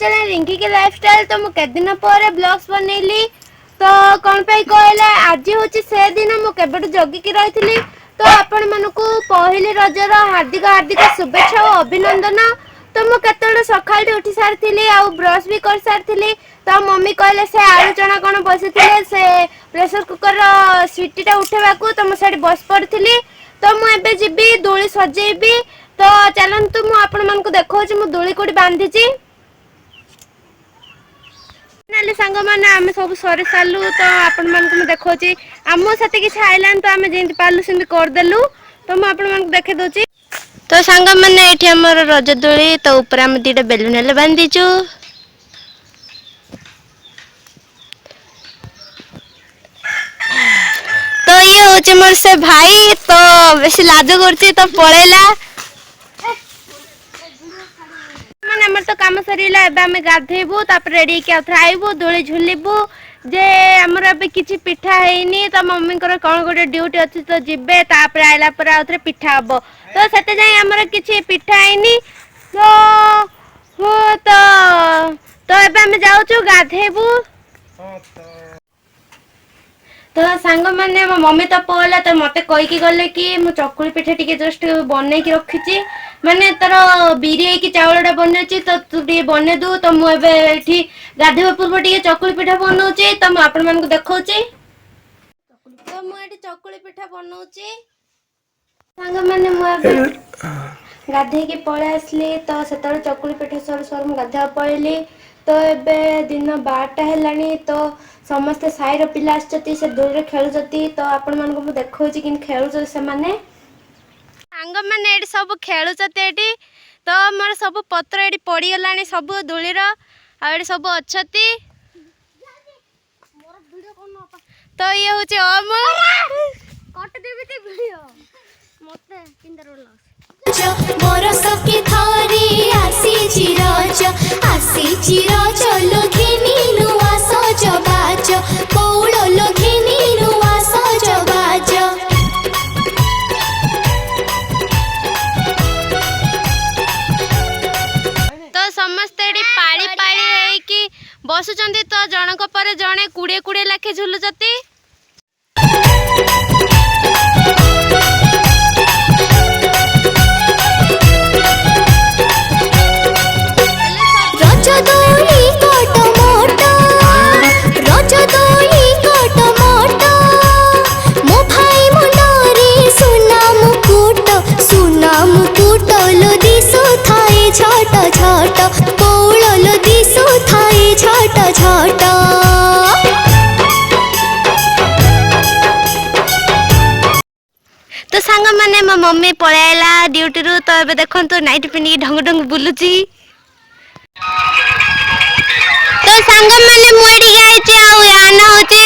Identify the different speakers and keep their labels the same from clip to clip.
Speaker 1: Channel Rinki के lifestyle. तो मु के दिन पर ब्लॉग्स बनैली तो कौन पे कहले आज हूँ से दिन मुझे जगिकी रही। तो आपण मानकू पहली रजर हार्दिक हार्दिक शुभेच्छा और अभिनंदन। तो मुझे सकाल उठी सारी आ ब्रश भी कर सारी। तो मम्मी कहले से आलू चना कौन बसी से प्रेसर कुकर सीटीटा उठेवा तो मुझे बस पड़ी। तो मुझे जीवी दोली सजेबी। तो चलतु मुझे देखा दोली कौटी बांधी ना सांग मैंने आम सब सरी सारू। तो आपण मानक देखा आम साथी किसी आईलान तो आम जमी पार्लु सेमती करदेलु। तो मुझे देखे दूसरी। तो सांग मैंने ये आम रज दोली तो ऊपर आम दीटा बेलून बांधीचु। तो ये हूँ मोर से भाई तो बेसी लाज कर तो पड़ेला मैंने आम तो कम सरीला आम गाधेबू रेडी आईबू दोली झुलबू जे आमर ए कि पिठा है तो मम्मी कौन गोटे ड्यूटी अच्छी तो जीवे आइला आउे पिठा हम तो से आमर कि पिठा है तो एबे जाऊँ गाधेबू। तो सांग मैंने मो मम्मी तो पहला तो मत कहीकि गले कि मु चकुली पिठा टी जस्ट बन की रखी माने तार बिरी की चावलटा बन तो तू टे बन दू। तो मुझे गाधेवा पूर्व टे चकुली पिठा बनाऊे तो मुझे आपण मानक देखा। तो मुझे चकुली पिठा बनाऊे सांग मैंने मुझे गाधे की पलि आसली। तो से चकुली पिठा सर सर मुझे गाधेवा पड़ेली। तो एबे दिन 12टा है तो समस्ते साईर पिला से दूर खेलुचती। तो आपण मानक मु देखा कि खेलुच से माने सांग मैंने ये सब खेलुचती तो मोर सब पत्र ये पड़गला सब दूलीर आ सब अच्छा। तो ये हूँ बसुचंदी तो जनक पर जड़े 20 लाखे झुलुचती। तो सांग मैंने मो मम्मी पलैला ड्यूटी रू तो ए देखो नाइट पिंडी ढंग ढंग बुलुची। तो सांग मैंने मुड़ी गाई आना होची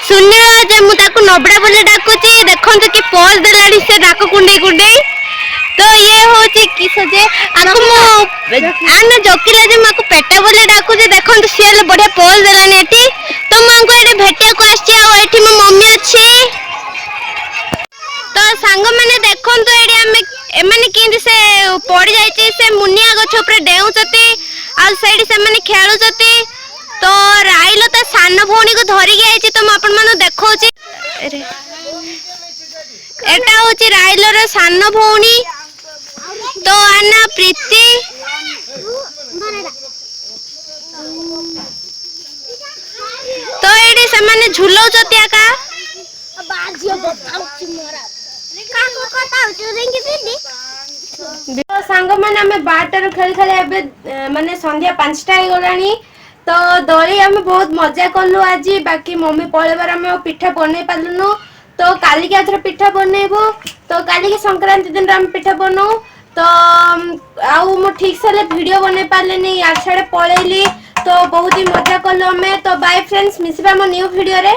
Speaker 1: सुनील जे मु ताको नबड़ा बोले डाकुची देखो कि पोज देलाडी से डाक कुंडे कुंडे। तो ये होची कि सजे आको मो आना जोकिला जे माको पेटा बोले डाकुची देखो तो सियाले बढ़िया पोज देलानी एठी। तो माको एठी भेटिया को आछि आ एठी मो मम्मी अछि। तो सांग मैंने देखो तो ये एमाने केंदी से पड़ जाइए से मुनिया गछ ऊपर डेउचती आ सेडी से माने खेलुचती। तो राइल तो सान भौणी को धरी गई तो आपण माने देखौची अरे एटा होची राइल रे सान भौणी। तो आना प्रीति तो एडी से माने झुलौचती आका सांग मैंने आम 12टार खेल खेल माने संध्या 5टा गलानी। तो दली आम बहुत मजा कलु आज बाकी मम्मी पलैबार आम पिठा बन पार्लुनु। तो काली के पिठा बनइबू तो काली के संक्रांति दिन आम पिठा बनाऊ। तो आउ मु ठीक से वीडियो बन पार्ले यार छाड़े पलैली। तो बहुत ही मजा कलु आम। तो बाय फ्रेंड्स मिसबा मो न्यू वीडियो रे।